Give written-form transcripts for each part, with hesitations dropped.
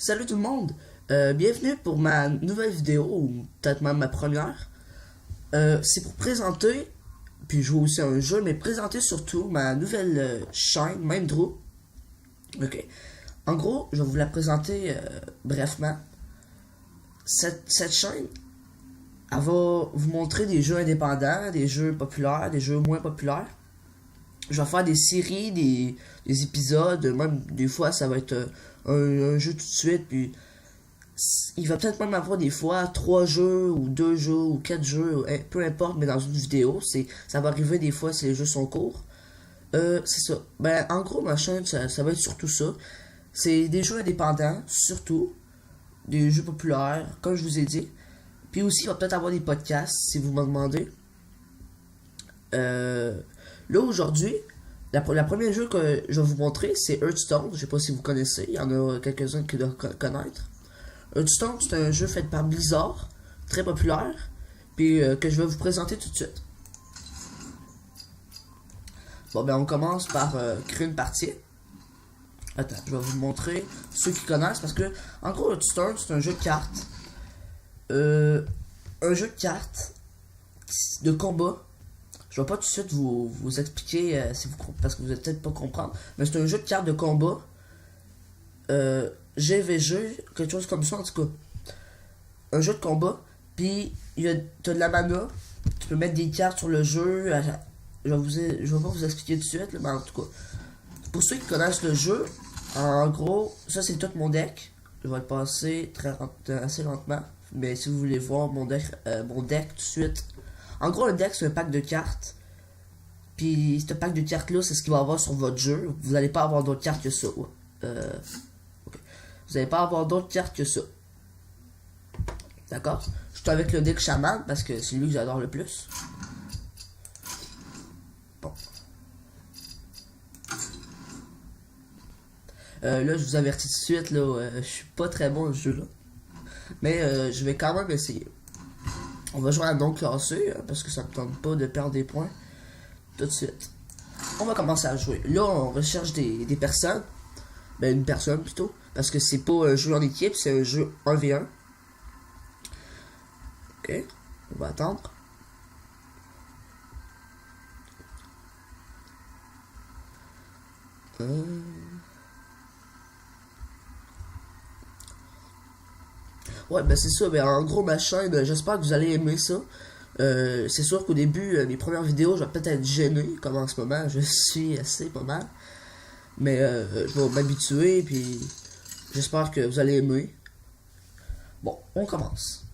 Salut tout le monde, bienvenue pour ma nouvelle vidéo, ou peut-être même ma première. C'est pour présenter, puis jouer aussi à un jeu, mais présenter surtout ma nouvelle chaîne, même Drew. Ok. En gros, je vais vous la présenter brièvement. Cette chaîne, elle va vous montrer des jeux indépendants, des jeux populaires, des jeux moins populaires. Je vais faire des séries, des épisodes, même des fois ça va être un jeu tout de suite, puis il va peut-être même avoir des fois 3 jeux ou 2 jeux ou 4 jeux, peu importe, mais dans une vidéo, ça va arriver des fois si les jeux sont courts. C'est ça. Ben en gros ma chaîne ça va être surtout ça. C'est des jeux indépendants, surtout, des jeux populaires, comme je vous ai dit. Puis aussi il va peut-être avoir des podcasts si vous m'en demandez. Là aujourd'hui, la première jeu que je vais vous montrer, c'est Hearthstone. Je sais pas si vous connaissez, il y en a quelques-uns qui doivent connaître. Hearthstone, c'est un jeu fait par Blizzard, très populaire, puis que je vais vous présenter tout de suite. Bon ben on commence par créer une partie. Attends, je vais vous montrer ceux qui connaissent, parce que en gros Hearthstone, c'est un jeu de cartes. Un jeu de cartes de combat. Je vais pas tout de suite vous expliquer parce que vous allez peut-être pas comprendre. Mais c'est un jeu de cartes de combat. GVG, quelque chose comme ça en tout cas. Un jeu de combat. Puis t'as de la mana. Tu peux mettre des cartes sur le jeu. Je vais pas vous expliquer tout de suite, mais en tout cas. Pour ceux qui connaissent le jeu, en gros, ça c'est tout mon deck. Je vais le passer assez lentement. Mais si vous voulez voir mon deck tout de suite. En gros, le deck, c'est un pack de cartes. Puis, ce pack de cartes-là, c'est ce qu'il va y avoir sur votre jeu. Vous n'allez pas avoir d'autres cartes que ça. Okay. Vous n'allez pas avoir d'autres cartes que ça. D'accord? Je suis avec le deck Shaman parce que c'est lui que j'adore le plus. Bon. Là, je vous avertis tout de suite, là, je suis pas très bon à ce jeu-là. Mais je vais quand même essayer. On va jouer à non classé parce que ça me tente pas de perdre des points tout de suite. On va commencer à jouer. Là, on recherche des personnes. Ben, une personne plutôt. Parce que c'est pas un jeu en équipe, c'est un jeu 1v1. Ok, on va attendre. Ouais, ben c'est ça, ben en gros ma chaîne, j'espère que vous allez aimer ça. C'est sûr qu'au début, mes premières vidéos, je vais peut-être être gêné, comme en ce moment, je suis assez pas mal. Mais je vais m'habituer, puis j'espère que vous allez aimer. Bon, on commence.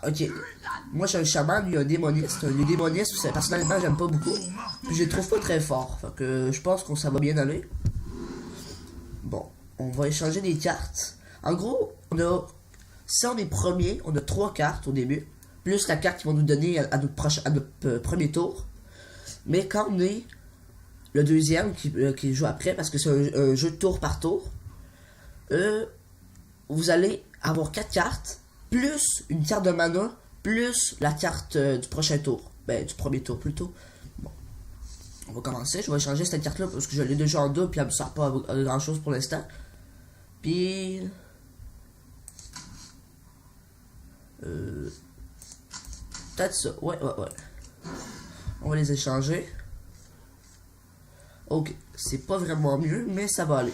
Ok, moi je suis un chaman, il y a un démoniste. Les démonistes, personnellement, j'aime pas beaucoup. Puis je les trouve pas très forts, fait que je pense que ça va bien aller. Bon, on va échanger des cartes. En gros, si on est premier, on a 3 cartes au début, plus la carte qu'ils vont nous donner à notre premier tour. Mais quand on est le deuxième qui joue après, parce que c'est un jeu de tour par tour, vous allez avoir 4 cartes, plus une carte de mana, plus la carte du prochain tour. Ben, du premier tour plutôt. Bon. On va commencer, je vais changer cette carte-là parce que je l'ai déjà en deux, puis elle me sert pas à grand chose pour l'instant. Puis... peut-être ça, ouais. On va les échanger. Ok, c'est pas vraiment mieux, mais ça va aller.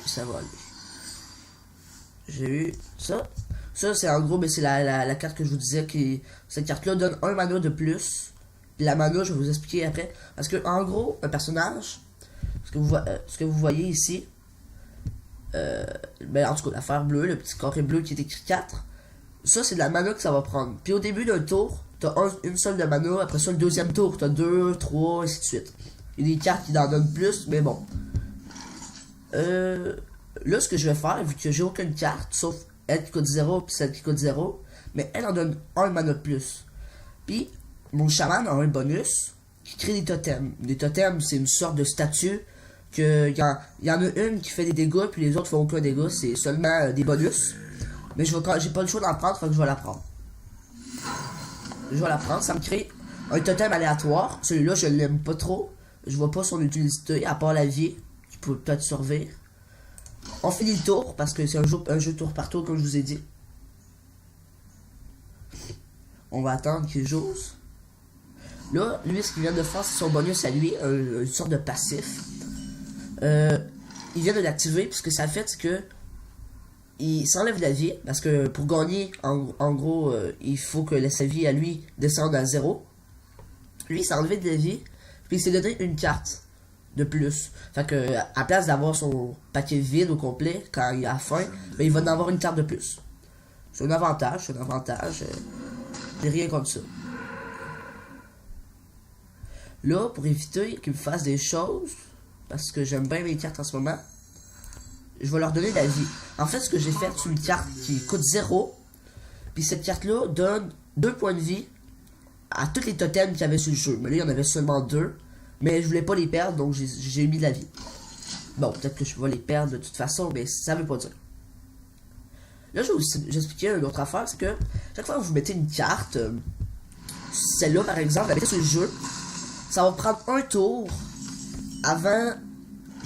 J'ai eu ça. Ça, c'est en gros, mais c'est la carte que je vous disais qui... Cette carte-là donne un mana de plus. Puis la mana, je vais vous expliquer après. Parce que, en gros, un personnage, ce que vous voyez ici, ben, en tout cas, l'affaire bleue, le petit carré bleu qui est écrit 4, ça, c'est de la mana que ça va prendre. Puis au début d'un tour, t'as une seule de mana. Après ça, le deuxième tour, t'as 2, 3, et ainsi de suite. Il y a des cartes qui en donnent plus, mais bon. Là, ce que je vais faire, vu que j'ai aucune carte, sauf elle qui coûte 0 puis celle qui coûte 0, mais elle en donne un mana de plus. Puis, mon chaman a un bonus qui crée des totems. Des totems, c'est une sorte de statue que il y en a une qui fait des dégâts, puis les autres font aucun dégât, c'est seulement des bonus. Mais j'ai pas le choix d'en prendre, faut que je vais la prendre. Ça me crée un totem aléatoire. Celui-là, je l'aime pas trop. Je vois pas son utilité, à part la vie, qui peut peut-être survivre. On finit le tour parce que c'est un jeu tour par tour comme je vous ai dit. On va attendre qu'il joue. Là, lui, ce qu'il vient de faire, c'est son bonus à lui, une sorte de passif. Il vient de l'activer, parce que ça fait que il s'enlève la vie, parce que pour gagner, en gros, il faut que sa vie à lui descende à 0. Lui, il s'est enlevé de la vie, puis il s'est donné une carte de plus. Fait que, à place d'avoir son paquet vide au complet, quand il a faim, ben, il va en avoir une carte de plus. C'est un avantage, mais rien comme ça. Là, pour éviter qu'ils me fassent des choses, parce que j'aime bien mes cartes en ce moment, je vais leur donner la vie. En fait, ce que j'ai fait, c'est une carte qui coûte 0, puis cette carte-là donne 2 points de vie à tous les totems qu'il y avait sur le jeu. Mais là, il y en avait seulement 2, mais je voulais pas les perdre, donc j'ai mis de la vie. Bon, peut-être que je vais les perdre de toute façon, mais ça veut pas dire. Là, je vais vous expliquer une autre affaire, c'est que chaque fois que vous mettez une carte, celle-là par exemple, elle est sur le jeu, ça va prendre un tour avant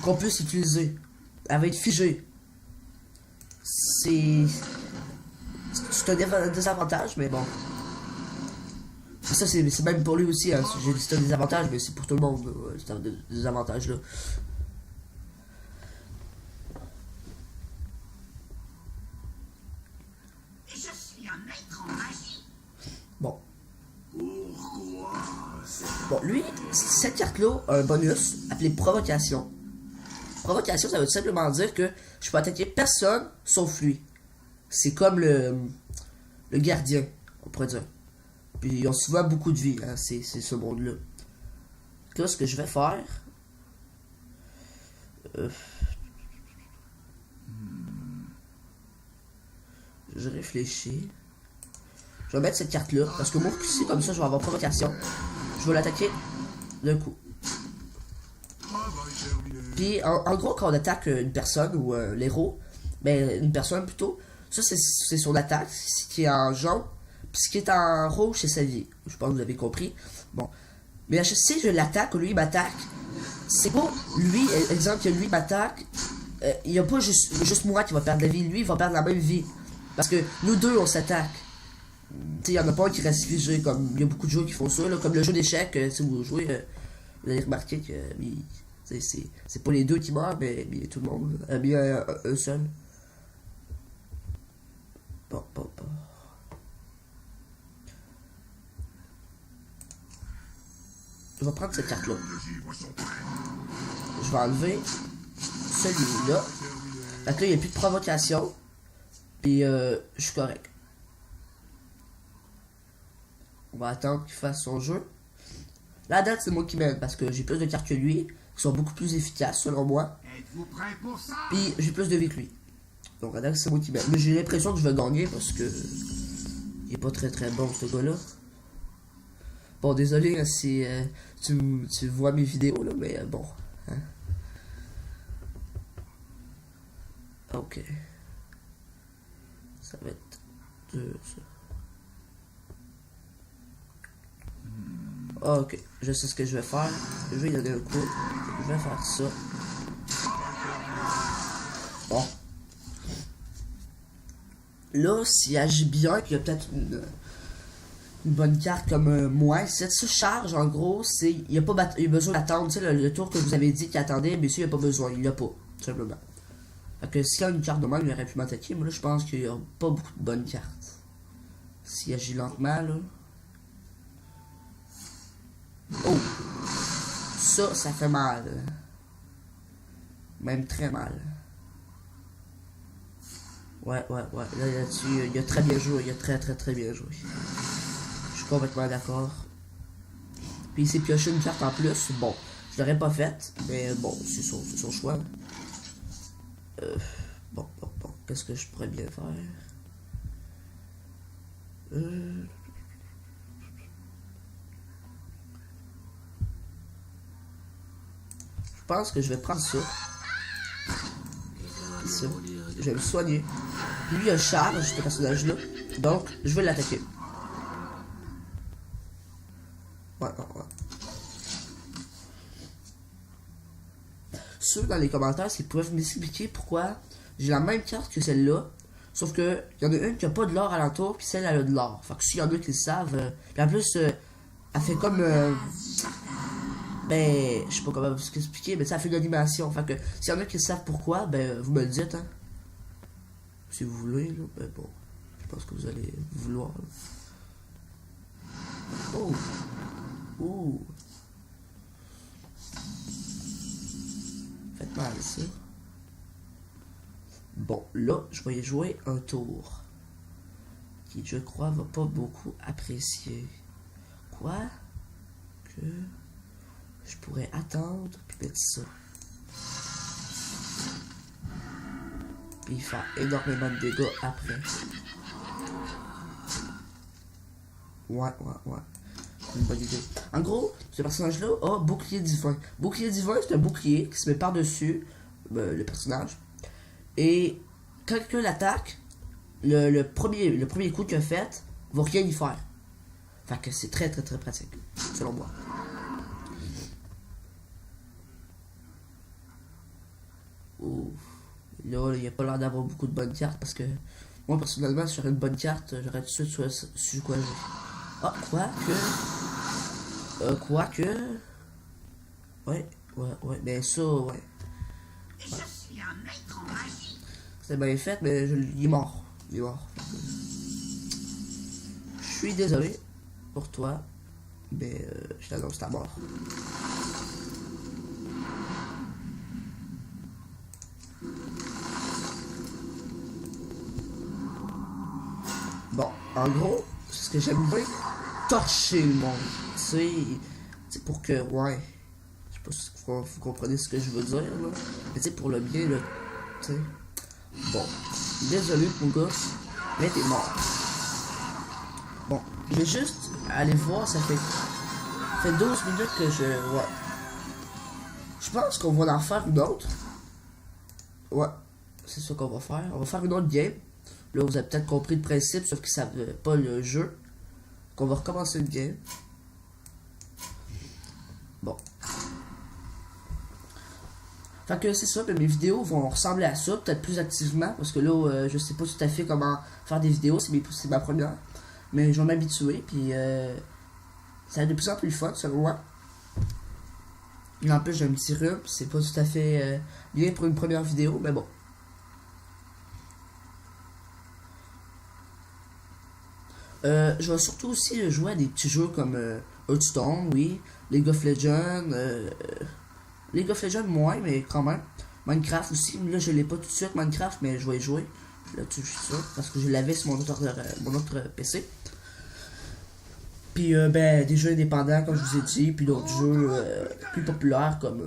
qu'on puisse l'utiliser. Elle va être figée. C'est un désavantage, mais bon. Ça, c'est même pour lui aussi. Hein. J'ai dit c'est un désavantage, mais c'est pour tout le monde. C'est un désavantage là. Bon. Bon, lui, cette carte-là a un bonus appelé provocation. Provocation, ça veut simplement dire que je peux attaquer personne sauf lui. C'est comme le gardien, on pourrait dire. Puis ils ont souvent beaucoup de vie, hein, c'est ce monde-là. Là, ce que je vais faire... Je réfléchis. Je vais mettre cette carte-là, parce que moi, ici, comme ça, je vais avoir provocation. Je vais l'attaquer d'un coup. Puis, en gros, quand on attaque une personne, ou l'héros, mais une personne plutôt, ça, c'est son attaque, ce qui est en jaune, puis ce qui est en rouge, c'est sa vie. Je pense que vous avez compris. Bon. Mais si je l'attaque, ou lui m'attaque, c'est pas lui, exemple, que lui m'attaque, il n'y a pas juste moi qui va perdre la vie, lui, il va perdre la même vie. Parce que nous deux, on s'attaque. Tu sais, il y en a pas un qui reste figé, comme il y a beaucoup de jeux qui font ça, là, comme le jeu d'échecs, si vous jouez, vous allez remarquer que c'est pas les deux qui meurent, mais tout le monde, bien un seul. Bon. Je vais prendre cette carte-là. Je vais enlever celui-là. Fait que là, il n'y a plus de provocation. Puis, je suis correct. On va attendre qu'il fasse son jeu. Là, à date, c'est moi qui mène parce que j'ai plus de cartes que lui, qui sont beaucoup plus efficaces selon moi. Puis, j'ai plus de vie que lui. Donc, à date, c'est moi qui mène. Mais j'ai l'impression que je vais gagner parce que il est pas très bon, ce gars-là. Bon, désolé hein, si tu vois mes vidéos, là, mais bon. Hein. Ok. Ça va être 2, ça. Ok, je sais ce que je vais faire. Je vais y donner un coup. Je vais faire ça. Bon. Là, s'il agit bien, qu'il y a peut-être une bonne carte comme moi, cette charge, en gros, c'est. Il n'y a pas besoin d'attendre. Tu sais, le tour que vous avez dit qu'il attendait, mais ici, il n'y a pas besoin. Il n'y a pas, tout simplement. Fait que s'il y a une carte de mal, il aurait pu m'attaquer. Mais là, je pense qu'il n'y a pas beaucoup de bonnes cartes. S'il agit lentement, là. Oh! Ça fait mal. Même très mal. Ouais. Là-dessus, il a très bien joué. Il a très bien joué. Je suis complètement d'accord. Puis il s'est pioché une carte en plus. Bon, je l'aurais pas faite. Mais bon, c'est son choix. Bon. Qu'est-ce que je pourrais bien faire? Je pense que je vais prendre ça. Ça. Je vais me soigner. Lui, il a charge, ce personnage-là. Donc, je vais l'attaquer. Ouais. ceux dans les commentaires qui peuvent m'expliquer pourquoi j'ai la même carte que celle-là. Sauf que il y en a une qui a pas de l'or alentour, puis celle elle a de l'or. Fait que s'il y en a qui le savent, puis en plus, elle fait comme ben, je sais pas comment vous expliquer, mais ça fait une animation. Fait que s'il y en a qui savent pourquoi, ben vous me le dites, hein. Si vous voulez, là, ben bon. Je pense que vous allez vouloir. Oh! Oh! Faites mal, ça. Bon, là, je vais y jouer un tour. Qui, je crois, va pas beaucoup apprécier. Quoi? Que je pourrais attendre puis mettre ça. Puis faire énormément de dégâts après. Ouais. C'est une bonne idée. En gros, ce personnage-là a bouclier divin. Bouclier divin, c'est un bouclier qui se met par-dessus le personnage. Et quand quelqu'un l'attaque, le premier coup qu'il a fait va rien y faire. Fait que c'est très pratique, selon moi. Ouf. Là, il n'y a pas l'air d'avoir beaucoup de bonnes cartes parce que moi, personnellement, sur une bonne carte, j'aurais tout de suite su quoi jouer. Ah, quoique. Ouais, mais ça, ouais. Je suis un maître en magie. C'est bien fait, mais il est mort. Je suis désolé pour toi, mais je t'annonce ta mort. Bon, en gros, ce que j'aime bien, torcher le monde. C'est pour que, ouais. Je sais pas si vous comprenez ce que je veux dire, là. Mais tu sais, pour le bien, là. Tu sais. Bon, désolé, mon gars, mais t'es mort. Bon, je vais juste aller voir, ça fait 12 minutes que je. Ouais. Je pense qu'on va en faire une autre. Ouais, c'est ça qu'on va faire. On va faire une autre game. Là, vous avez peut-être compris le principe, sauf que ça veut pas le jeu. Qu'on va recommencer une game. Bon. Fait que c'est ça, mes vidéos vont ressembler à ça, peut-être plus activement, parce que là, je sais pas tout à fait comment faire des vidéos, c'est ma première. Mais je vais m'habituer, puis ça va être de plus en plus fun, selon moi. Et en plus, j'ai un petit rhume, c'est pas tout à fait bien pour une première vidéo, mais bon. Je vais surtout aussi jouer à des petits jeux comme Hearthstone, oui, League of Legends, League of Legends moins, mais quand même. Minecraft aussi, là je l'ai pas tout de suite Minecraft, mais je vais y jouer. Là-dessus, je suis sûr, parce que je l'avais sur mon autre PC. Puis ben, des jeux indépendants, comme je vous ai dit, puis d'autres jeux plus populaires comme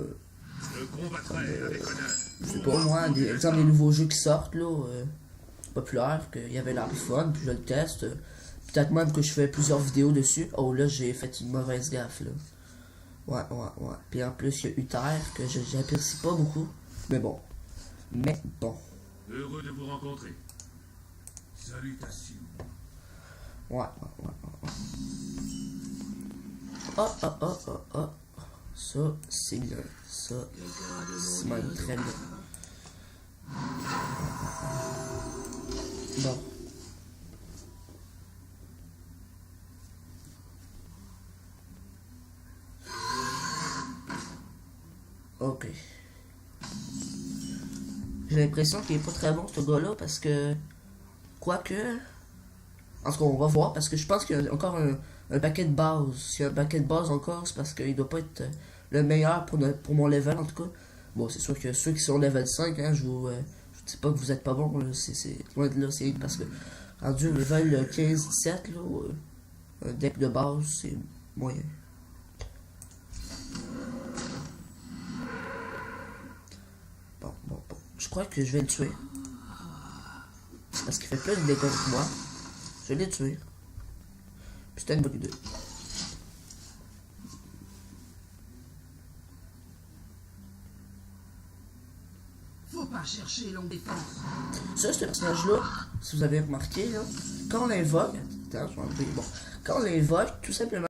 je sais pas moi, exemple des nouveaux jeux qui sortent là, populaires, qu'il y avait l'air fun, puis je le teste. Peut-être même que je fais plusieurs vidéos dessus. Oh là, j'ai fait une mauvaise gaffe là. Ouais. Puis en plus, il y a Uther que j'apprécie pas beaucoup. Mais bon. Heureux de vous rencontrer. Salutations. Ouais. Oh. Ça, c'est bien. Ça, c'est même très bien. Bon. Ok. J'ai l'impression qu'il est pas très bon ce gars-là parce que. Quoique. En tout cas, on va voir parce que je pense qu'il y a encore un paquet de base. S'il y a un paquet de base encore, c'est parce qu'il doit pas être le meilleur pour mon level en tout cas. Bon, c'est sûr que ceux qui sont level 5, hein, je dis pas que vous êtes pas bon, c'est loin de là, c'est parce que rendu au level 15-17, là, un deck de base, c'est moyen. Bon. Je crois que je vais le tuer. Parce qu'il fait plus de dégâts que moi. Je vais le tuer. Puis c'était une bonne idée. Faut pas chercher longue défense. Ça, ce personnage-là, si vous avez remarqué, là, quand on l'invoque. Attends, je vais enlever. Bon. Quand on l'invoque, tout simplement.